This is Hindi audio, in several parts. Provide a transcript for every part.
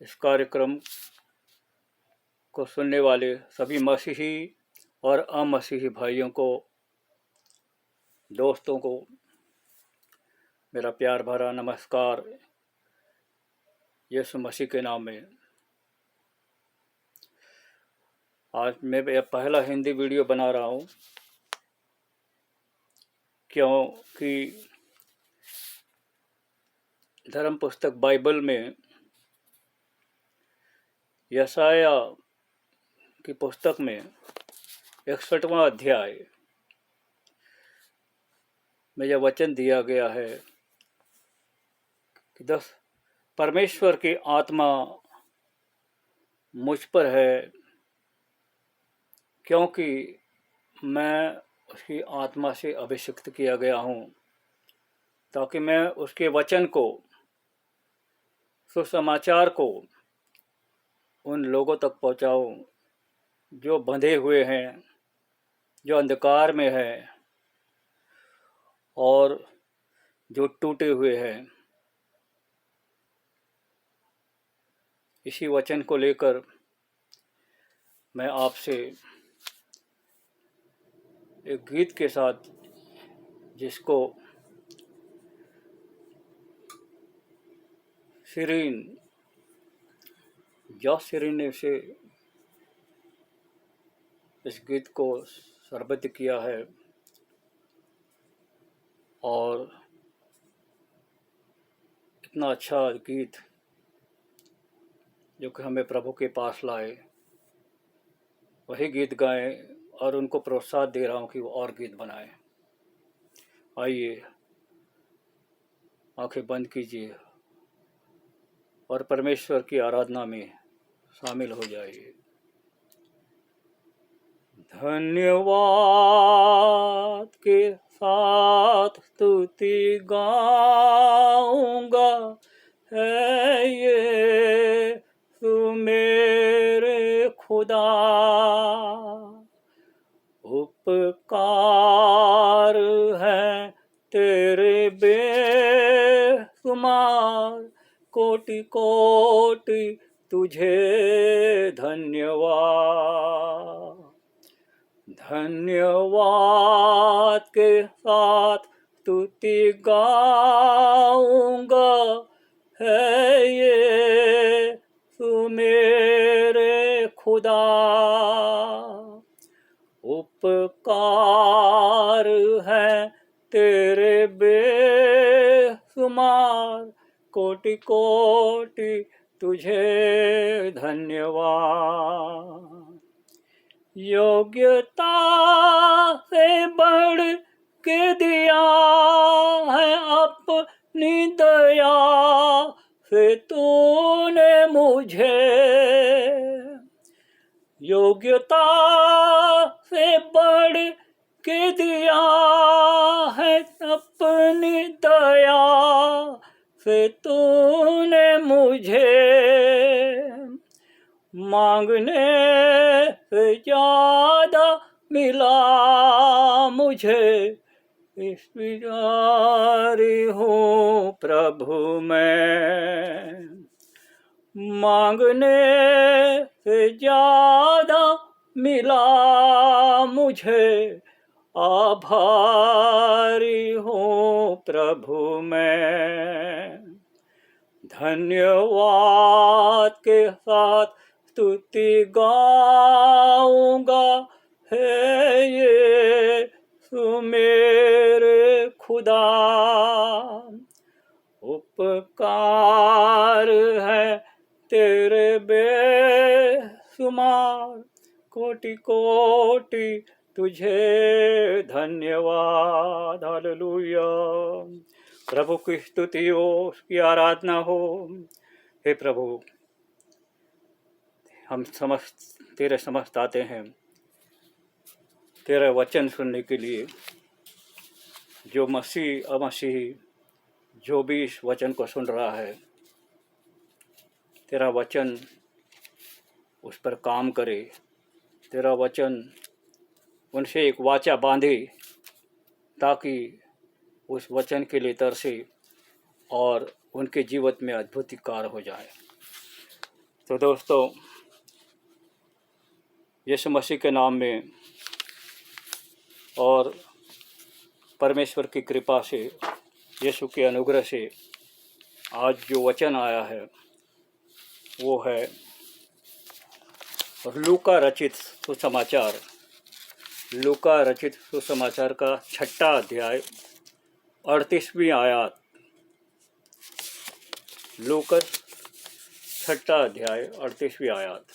इस कार्यक्रम को सुनने वाले सभी मसीही और अमसीही भाइयों को, दोस्तों को मेरा प्यार भरा नमस्कार यीशु मसीह के नाम में। आज मैं पहला हिंदी वीडियो बना रहा हूँ क्योंकि धर्म पुस्तक बाइबल में यशाया की पुस्तक में 61वां अध्याय में यह वचन दिया गया है कि परमेश्वर की आत्मा मुझ पर है, क्योंकि मैं उसकी आत्मा से अभिषिक्त किया गया हूँ, ताकि मैं उसके वचन को, सुसमाचार को उन लोगों तक पहुँचाऊँ जो बंधे हुए हैं, जो अंधकार में हैं और जो टूटे हुए हैं। इसी वचन को लेकर मैं आपसे एक गीत के साथ, जिसको जॉस सीरीन ने इसे इस गीत को स्वरबद्ध किया है और इतना अच्छा गीत जो कि हमें प्रभु के पास लाए, वही गीत गाएं और उनको प्रोत्साहन दे रहा हूं कि वो और गीत बनाएं। आइए आंखें बंद कीजिए और परमेश्वर की आराधना में शामिल हो जाइए। धन्यवाद के साथ स्तुति गाऊंगा, है ये तू मेरे खुदा। उपकार है तेरे बेशुमार, कोटि कोटि तुझे धन्यवाद। धन्यवाद के साथ स्तुति गाऊंगा, है ये तू मेरे खुदा। उपकार है तेरे बेशुमार, कोटि कोटि तुझे धन्यवाद। योग्यता से बढ़ के दिया है अपनी दया से तूने मुझे। योग्यता से बढ़ के दिया है अपनी दया से तूने मुझे। मांगने से ज़्यादा मिला मुझे, ईश्वरी हूँ प्रभु मैं। मांगने से ज़्यादा मिला मुझे, आभारी हूँ प्रभु मैं। धन्यवाद के साथ स्तुति गाऊंगा, है ये तू मेरे खुदा। उपकार है तेरे बेशुमार, कोटि कोटि तुझे धन्यवाद। हालेलुया। प्रभु की स्तुति हो, उसकी आराधना हो। हे प्रभु, हम तेरे समस्त आते हैं तेरा वचन सुनने के लिए। जो मसीह अमसीही जो भी इस वचन को सुन रहा है, तेरा वचन उस पर काम करे। तेरा वचन उनसे एक वाचा बांधे, ताकि उस वचन के लिए तरसे और उनके जीवन में अद्भुत कार्य हो जाए। तो दोस्तों, यीशु मसीह के नाम में और परमेश्वर की कृपा से, यीशु के अनुग्रह से आज जो वचन आया है वो है लूका रचित सुसमाचार। लूका रचित सुसमाचार का 6ठा अध्याय 38वीं आयत। लूका 6ठा अध्याय 38वीं आयत।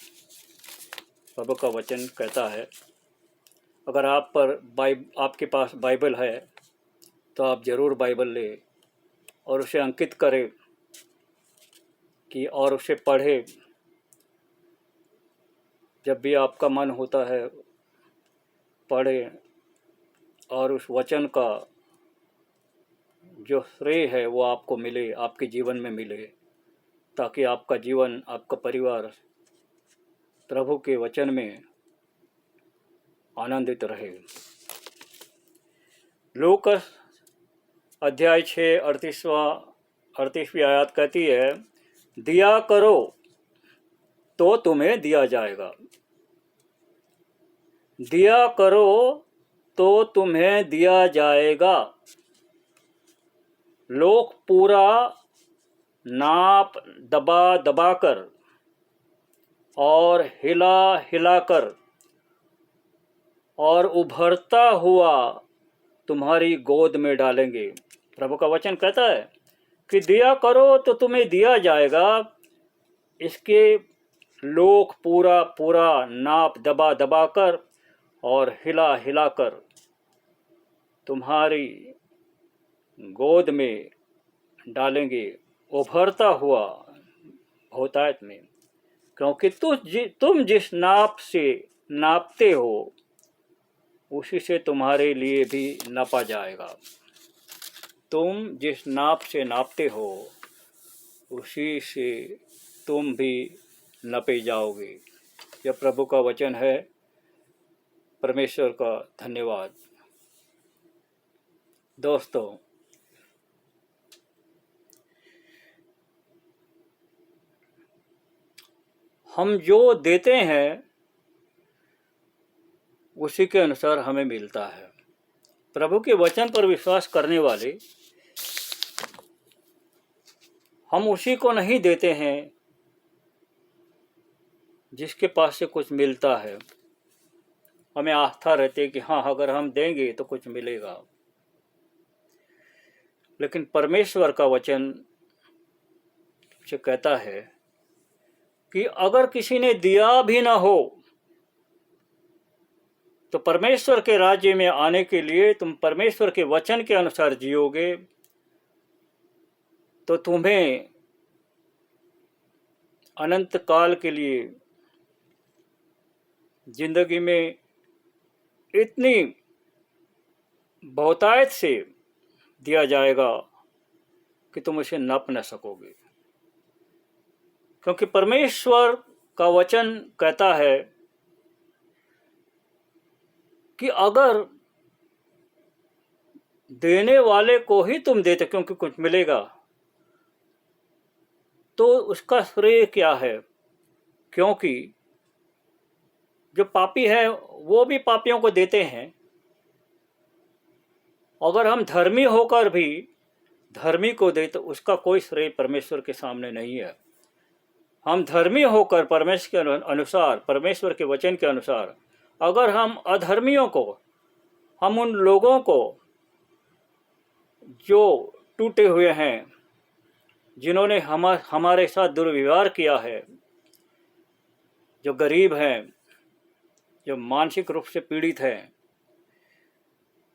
प्रभु का वचन कहता है, अगर आपके पास बाइबल है तो आप ज़रूर बाइबल ले और उसे अंकित करें कि और उसे पढ़े। जब भी आपका मन होता है पढ़ें और उस वचन का जो श्रेय है वो आपको मिले, आपके जीवन में मिले, ताकि आपका जीवन, आपका परिवार प्रभु के वचन में आनंदित रहे। लूका अध्याय 6 38वीं आयत कहती है, दिया करो तो तुम्हें दिया जाएगा, दिया करो तो तुम्हें दिया जाएगा। लोग पूरा नाप दबा दबा कर और हिला हिला कर और उभरता हुआ तुम्हारी गोद में डालेंगे। प्रभु का वचन कहता है कि दिया करो तो तुम्हें दिया जाएगा। इसके लोग पूरा पूरा नाप दबा दबा कर और हिला हिला कर तुम्हारी गोद में डालेंगे, उभरता हुआ बहुतायत में, क्योंकि तुम जिस नाप से नापते हो उसी से तुम्हारे लिए भी नापा जाएगा। तुम जिस नाप से नापते हो उसी से तुम भी नपे जाओगे। यह प्रभु का वचन है। परमेश्वर का धन्यवाद। दोस्तों, हम जो देते हैं उसी के अनुसार हमें मिलता है। प्रभु के वचन पर विश्वास करने वाले, हम उसी को नहीं देते हैं जिसके पास से कुछ मिलता है। हमें आस्था रहती है कि हाँ, अगर हम देंगे तो कुछ मिलेगा। लेकिन परमेश्वर का वचन से कहता है कि अगर किसी ने दिया भी ना हो तो परमेश्वर के राज्य में आने के लिए तुम परमेश्वर के वचन के अनुसार जियोगे तो तुम्हें अनंत काल के लिए जिंदगी में इतनी बहुतायत से दिया जाएगा कि तुम उसे नाप न सकोगे। क्योंकि परमेश्वर का वचन कहता है कि अगर देने वाले को ही तुम देते क्योंकि कुछ मिलेगा, तो उसका श्रेय क्या है? क्योंकि जो पापी है वो भी पापियों को देते हैं। अगर हम धर्मी होकर भी धर्मी को दे तो उसका कोई श्रेय परमेश्वर के सामने नहीं है। हम धर्मी होकर परमेश्वर के अनुसार, परमेश्वर के वचन के अनुसार, अगर हम अधर्मियों को, हम उन लोगों को जो टूटे हुए हैं, जिन्होंने हमारे साथ दुर्व्यवहार किया है, जो गरीब हैं, जो मानसिक रूप से पीड़ित हैं,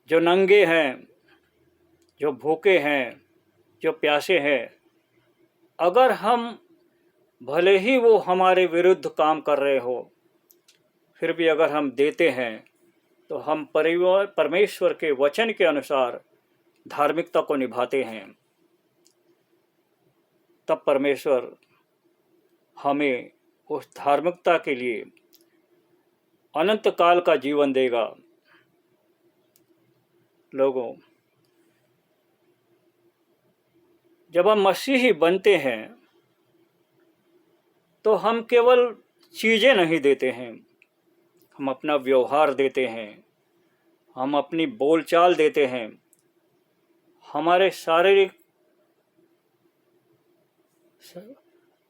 जो नंगे हैं, जो भूखे हैं, जो प्यासे हैं, अगर हम भले ही वो हमारे विरुद्ध काम कर रहे हो, फिर भी अगर हम देते हैं तो हम परमेश्वर के वचन के अनुसार धार्मिकता को निभाते हैं। तब परमेश्वर हमें उस धार्मिकता के लिए अनंत काल का जीवन देगा। लोगों, जब हम मसीही बनते हैं तो हम केवल चीज़ें नहीं देते हैं, हम अपना व्यवहार देते हैं, हम अपनी बोलचाल देते हैं, हमारे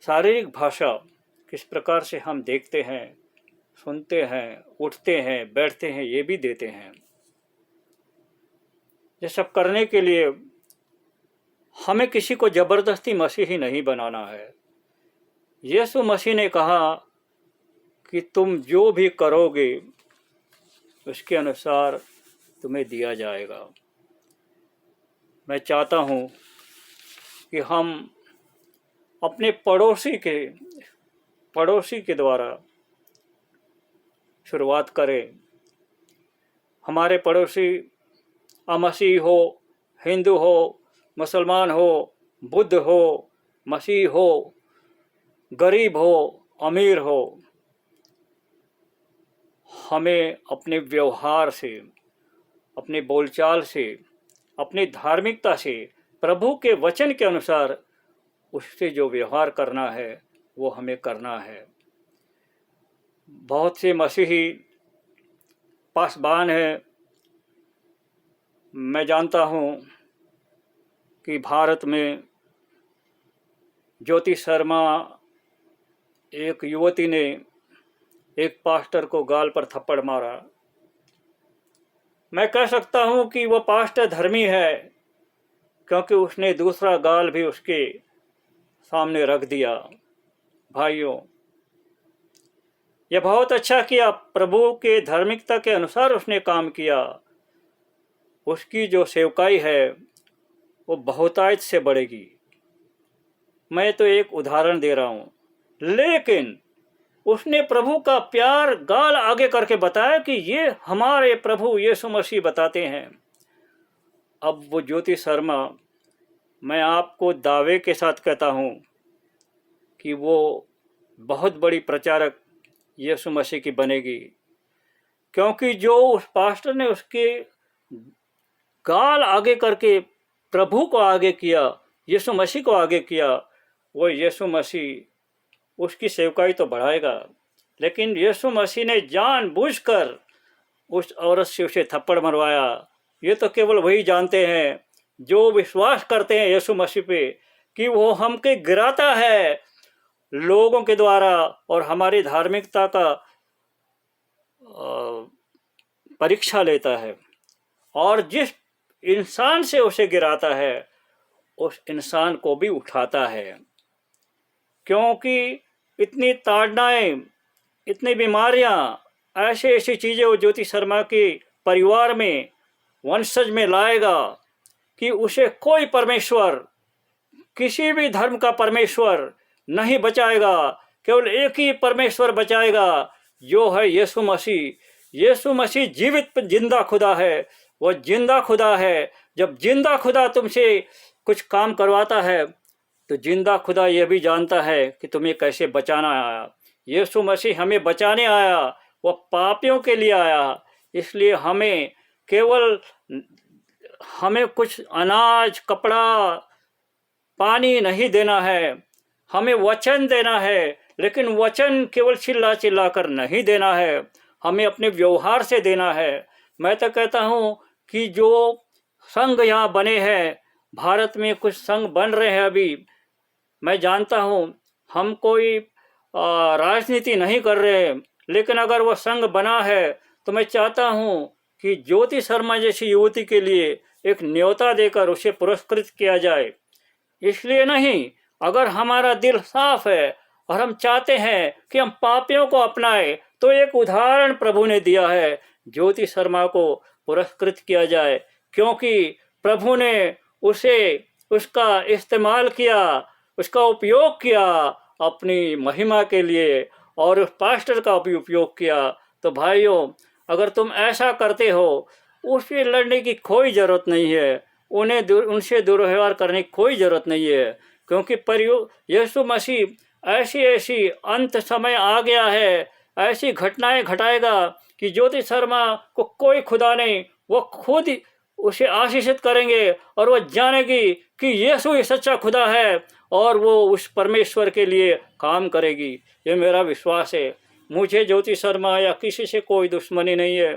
शारीरिक भाषा किस प्रकार से हम देखते हैं, सुनते हैं, उठते हैं, बैठते हैं, ये भी देते हैं। ये सब करने के लिए हमें किसी को ज़बरदस्ती मसीही नहीं बनाना है। यीशु मसीह ने कहा कि तुम जो भी करोगे उसके अनुसार तुम्हें दिया जाएगा। मैं चाहता हूँ कि हम अपने पड़ोसी के द्वारा शुरुआत करें। हमारे पड़ोसी अमसीह हो, हिंदू हो, मुसलमान हो, बुद्ध हो, मसीह हो, गरीब हो, अमीर हो, हमें अपने व्यवहार से, अपने बोलचाल से, अपनी धार्मिकता से, प्रभु के वचन के अनुसार उससे जो व्यवहार करना है वो हमें करना है। बहुत से मसीही पासबान हैं। मैं जानता हूँ कि भारत में ज्योति शर्मा एक युवती ने एक पास्टर को गाल पर थप्पड़ मारा। मैं कह सकता हूँ कि वह पास्टर धर्मी है, क्योंकि उसने दूसरा गाल भी उसके सामने रख दिया। भाइयों, यह बहुत अच्छा किया, प्रभु के धार्मिकता के अनुसार उसने काम किया। उसकी जो सेवकाई है वो बहुतायत से बढ़ेगी। मैं तो एक उदाहरण दे रहा हूँ, लेकिन उसने प्रभु का प्यार गाल आगे करके बताया कि ये हमारे प्रभु यीशु मसीह बताते हैं। अब वो ज्योति शर्मा, मैं आपको दावे के साथ कहता हूँ कि वो बहुत बड़ी प्रचारक यीशु मसीह की बनेगी, क्योंकि जो उस पास्टर ने उसके गाल आगे करके प्रभु को आगे किया, यीशु मसीह को आगे किया, वो यीशु मसीह उसकी सेवकाई तो बढ़ाएगा। लेकिन यीशु मसीह ने जानबूझकर उस औरत से उसे थप्पड़ मरवाया। ये तो केवल वही जानते हैं जो विश्वास करते हैं यीशु मसीह पे कि वो हमके गिराता है लोगों के द्वारा और हमारी धार्मिकता का परीक्षा लेता है, और जिस इंसान से उसे गिराता है उस इंसान को भी उठाता है। क्योंकि इतनी ताड़नाएं, इतनी बीमारियां, ऐसी चीज़ें वो ज्योति शर्मा के परिवार में, वंशज में लाएगा कि उसे कोई परमेश्वर, किसी भी धर्म का परमेश्वर नहीं बचाएगा। केवल एक ही परमेश्वर बचाएगा, जो है यीशु मसीह। यीशु मसीह जीवित जिंदा खुदा है, वो जिंदा खुदा है। जब जिंदा खुदा तुमसे कुछ काम करवाता है तो जिंदा खुदा ये भी जानता है कि तुम्हें कैसे बचाना आया। यीशु मसीह हमें बचाने आया, वो पापियों के लिए आया। इसलिए हमें कुछ अनाज, कपड़ा, पानी नहीं देना है, हमें वचन देना है। लेकिन वचन केवल चिल्ला चिल्ला कर नहीं देना है, हमें अपने व्यवहार से देना है। मैं तो कहता हूँ कि जो संघ यहाँ बने हैं, भारत में कुछ संघ बन रहे हैं अभी, मैं जानता हूँ हम कोई राजनीति नहीं कर रहे, लेकिन अगर वह संघ बना है तो मैं चाहता हूँ कि ज्योति शर्मा जैसी युवती के लिए एक न्योता देकर उसे पुरस्कृत किया जाए। इसलिए नहीं, अगर हमारा दिल साफ है और हम चाहते हैं कि हम पापियों को अपनाएं, तो एक उदाहरण प्रभु ने दिया है, ज्योति शर्मा को पुरस्कृत किया जाए। क्योंकि प्रभु ने उसका इस्तेमाल किया, उसका उपयोग किया अपनी महिमा के लिए, और उस पास्टर का भी उपयोग किया। तो भाइयों, अगर तुम ऐसा करते हो, उससे लड़ने की कोई ज़रूरत नहीं है, उनसे दुर्व्यवहार करने की कोई ज़रूरत नहीं है। क्योंकि यीशु मसीह ऐसी अंत समय आ गया है, ऐसी घटनाएं घटाएगा कि ज्योति शर्मा को कोई खुदा नहीं, वो खुद उसे आशीषित करेंगे और वह जानेगी कि यीशु ही सच्चा खुदा है और वो उस परमेश्वर के लिए काम करेगी, ये मेरा विश्वास है। मुझे ज्योति शर्मा या किसी से कोई दुश्मनी नहीं है।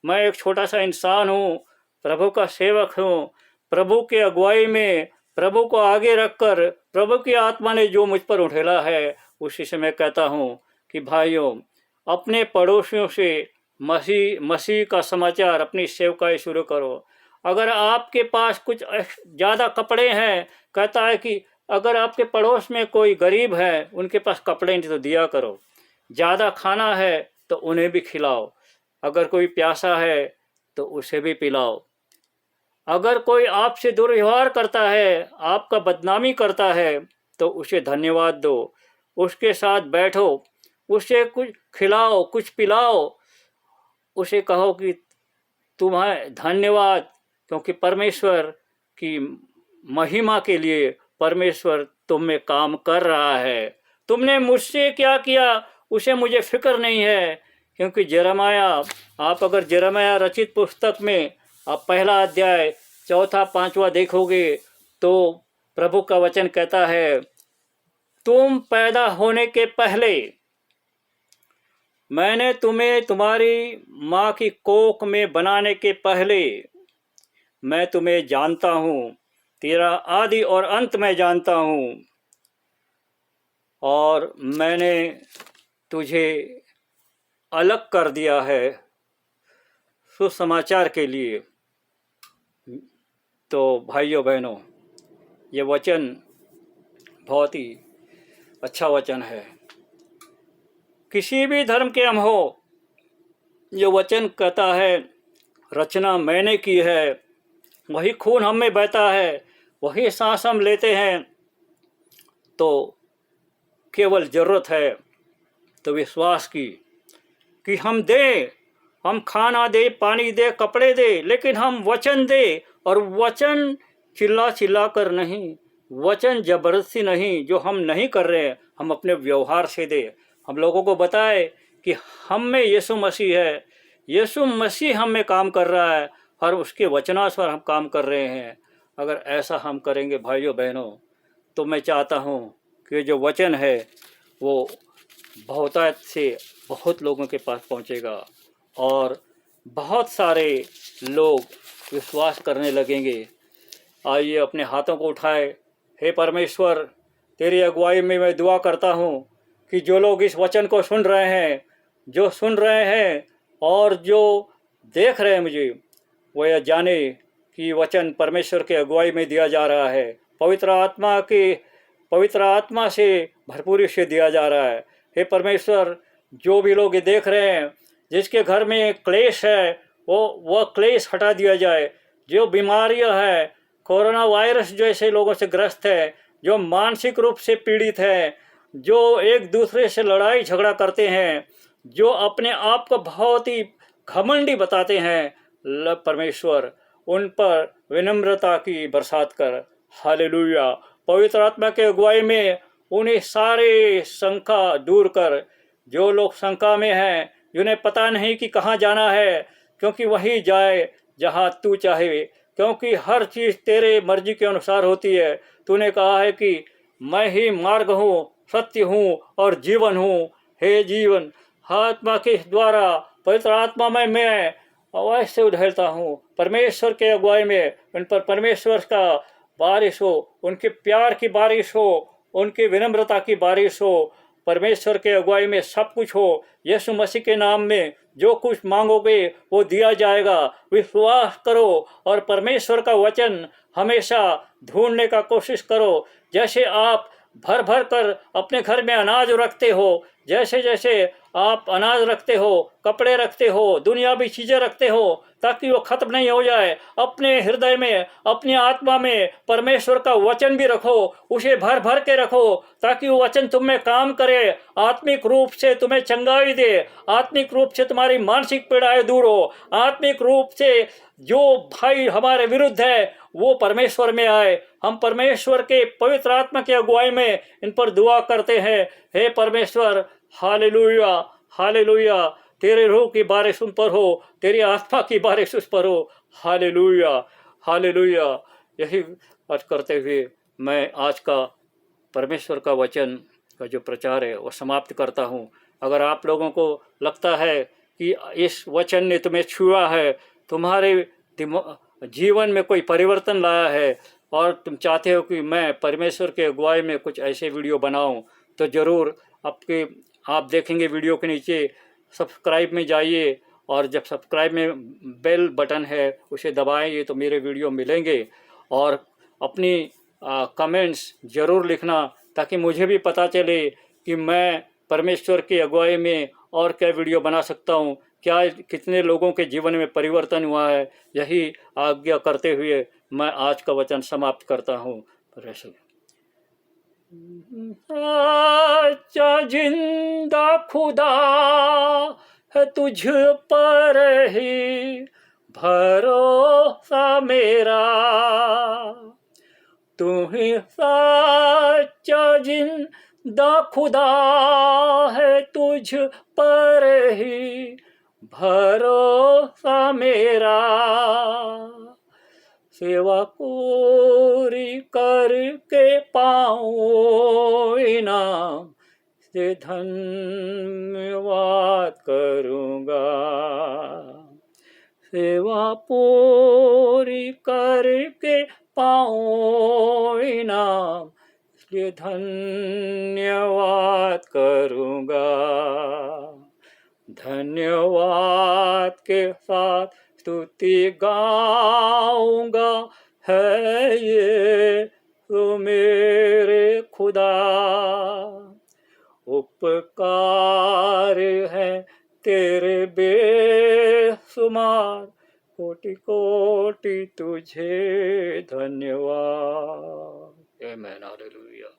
मैं एक छोटा सा इंसान हूँ, प्रभु का सेवक हूँ। प्रभु के अगुवाई में, प्रभु को आगे रखकर, प्रभु की आत्मा ने जो मुझ पर उठेला है, उसी से मैं कहता हूँ कि भाइयों, अपने पड़ोसियों से मसीह का समाचार, अपनी सेवकाई शुरू करो। अगर आपके पास कुछ ज़्यादा कपड़े हैं, कहता है कि अगर आपके पड़ोस में कोई गरीब है, उनके पास कपड़े नहीं तो दिया करो। ज़्यादा खाना है तो उन्हें भी खिलाओ। अगर कोई प्यासा है तो उसे भी पिलाओ। अगर कोई आपसे दुर्व्यवहार करता है, आपका बदनामी करता है, तो उसे धन्यवाद दो, उसके साथ बैठो, उसे कुछ खिलाओ, कुछ पिलाओ, उसे कहो कि तुम्हें धन्यवाद, क्योंकि परमेश्वर की महिमा के लिए परमेश्वर तुम में काम कर रहा है। तुमने मुझसे क्या किया उसे मुझे फिक्र नहीं है, क्योंकि यिर्मयाह, आप अगर यिर्मयाह रचित पुस्तक में आप पहला अध्याय 4-5 देखोगे तो प्रभु का वचन कहता है, तुम पैदा होने के पहले मैंने तुम्हें तुम्हारी माँ की कोख में बनाने के पहले मैं तुम्हें जानता हूँ, तेरा आदि और अंत मैं जानता हूँ, और मैंने तुझे अलग कर दिया है सुसमाचार के लिए। तो भाइयों बहनों, ये वचन बहुत ही अच्छा वचन है। किसी भी धर्म के हम हो, ये वचन कहता है, रचना मैंने की है, वही खून हम में बहता है, वही सांस हम लेते हैं, तो केवल ज़रूरत है तो विश्वास की कि हम दें, हम खाना दे, पानी दे, कपड़े दे, लेकिन हम वचन दे, और वचन चिल्ला चिल्ला कर नहीं, वचन जबरदस्ती नहीं, जो हम नहीं कर रहे हैं हम अपने व्यवहार से दे। हम लोगों को बताए कि हम में यीशु मसीह है, यीशु मसीह हम में काम कर रहा है, और उसके वचनानुसार हम काम कर रहे हैं। अगर ऐसा हम करेंगे भाइयों बहनों, तो मैं चाहता हूँ कि जो वचन है वो बहुतायत से बहुत लोगों के पास पहुँचेगा, और बहुत सारे लोग विश्वास करने लगेंगे। आइए अपने हाथों को उठाए। हे परमेश्वर, तेरी अगुवाई में मैं दुआ करता हूँ कि जो लोग इस वचन को सुन रहे हैं, जो सुन रहे हैं और जो देख रहे हैं मुझे, वो यह जाने कि वचन परमेश्वर के अगुवाई में दिया जा रहा है, पवित्र आत्मा से भरपूरी से दिया जा रहा है। हे परमेश्वर, जो भी लोग ये देख रहे हैं, जिसके घर में क्लेश है, वह क्लेश हटा दिया जाए। जो बीमारियां है, कोरोना वायरस जैसे लोगों से ग्रस्त है, जो मानसिक रूप से पीड़ित है, जो एक दूसरे से लड़ाई झगड़ा करते हैं, जो अपने आप को बहुत ही घमंडी बताते हैं, परमेश्वर उन पर विनम्रता की बरसात कर। हालेलुया। पवित्र आत्मा के अगुवाई में उन्हें सारे शंका दूर कर। जो लोग शंका में हैं, जिन्हें पता नहीं कि कहाँ जाना है, क्योंकि वही जाए जहाँ तू चाहे, क्योंकि हर चीज़ तेरे मर्जी के अनुसार होती है। तूने कहा है कि मैं ही मार्ग हूँ, सत्य हूँ और जीवन हूँ। हे जीवन, आत्मा के द्वारा, पवित्र आत्मा में मैं अवश्य उधेड़ता हूँ। परमेश्वर के अगुवाई में उन पर परमेश्वर का बारिश हो, उनके प्यार की बारिश हो, उनकी विनम्रता की बारिश हो। परमेश्वर के अगुवाई में सब कुछ हो। यीशु मसीह के नाम में जो कुछ मांगोगे वो दिया जाएगा। विश्वास करो और परमेश्वर का वचन हमेशा ढूंढने का कोशिश करो। जैसे आप भर भर कर अपने घर में अनाज रखते हो, जैसे जैसे आप अनाज रखते हो, कपड़े रखते हो, दुनियावी चीज़ें रखते हो, ताकि वो खत्म नहीं हो जाए, अपने हृदय में, अपनी आत्मा में परमेश्वर का वचन भी रखो, उसे भर भर के रखो, ताकि वो वचन तुम में काम करे, आत्मिक रूप से तुम्हें चंगाई दे, आत्मिक रूप से तुम्हारी मानसिक पीड़ाएं दूर हो, आत्मिक रूप से जो भाई हमारे विरुद्ध है वो परमेश्वर में आए। हम परमेश्वर के पवित्र आत्मा की अगुवाई में इन पर दुआ करते हैं। हे परमेश्वर, हालेलुया, हालेलुया, तेरे रूह की बारिश उन पर हो, तेरी आत्मा की बारिश उस पर हो। Hallelujah, hallelujah. यही अर्ज करते हुए मैं आज का परमेश्वर का वचन का जो प्रचार है वो समाप्त करता हूँ। अगर आप लोगों को लगता है कि इस वचन ने तुम्हें छुआ है, तुम्हारे जीवन में कोई परिवर्तन लाया है और तुम चाहते हो कि मैं परमेश्वर के अगुवाई में कुछ ऐसे वीडियो बनाऊं, तो ज़रूर आप देखेंगे वीडियो के नीचे सब्सक्राइब में जाइए, और जब सब्सक्राइब में बेल बटन है उसे दबाएंगे तो मेरे वीडियो मिलेंगे। और अपनी कमेंट्स ज़रूर लिखना, ताकि मुझे भी पता चले कि मैं परमेश्वर की अगुवाई में और क्या वीडियो बना सकता हूँ, क्या कितने लोगों के जीवन में परिवर्तन हुआ है। यही आज्ञा करते हुए मैं आज का वचन समाप्त करता हूँ। सच्चा जिंदा खुदा है तुझ पर ही भरोसा मेरा, तू ही सच्चा जिंदा खुदा है तुझ पर ही भरोसा मेरा। सेवा पूरी करके पाऊं इनाम से धन्यवाद करूँगा। सेवा पूरी करके पाऊं इनाम, इसलिए धन्यवाद करूँगा। धन्यवाद के साथ स्तुति गाऊंगा, है ये तो मेरे खुदा। उपकार है तेरे बेशुमार, कोटि कोटि तुझे धन्यवाद। आमीन, हालेलुया।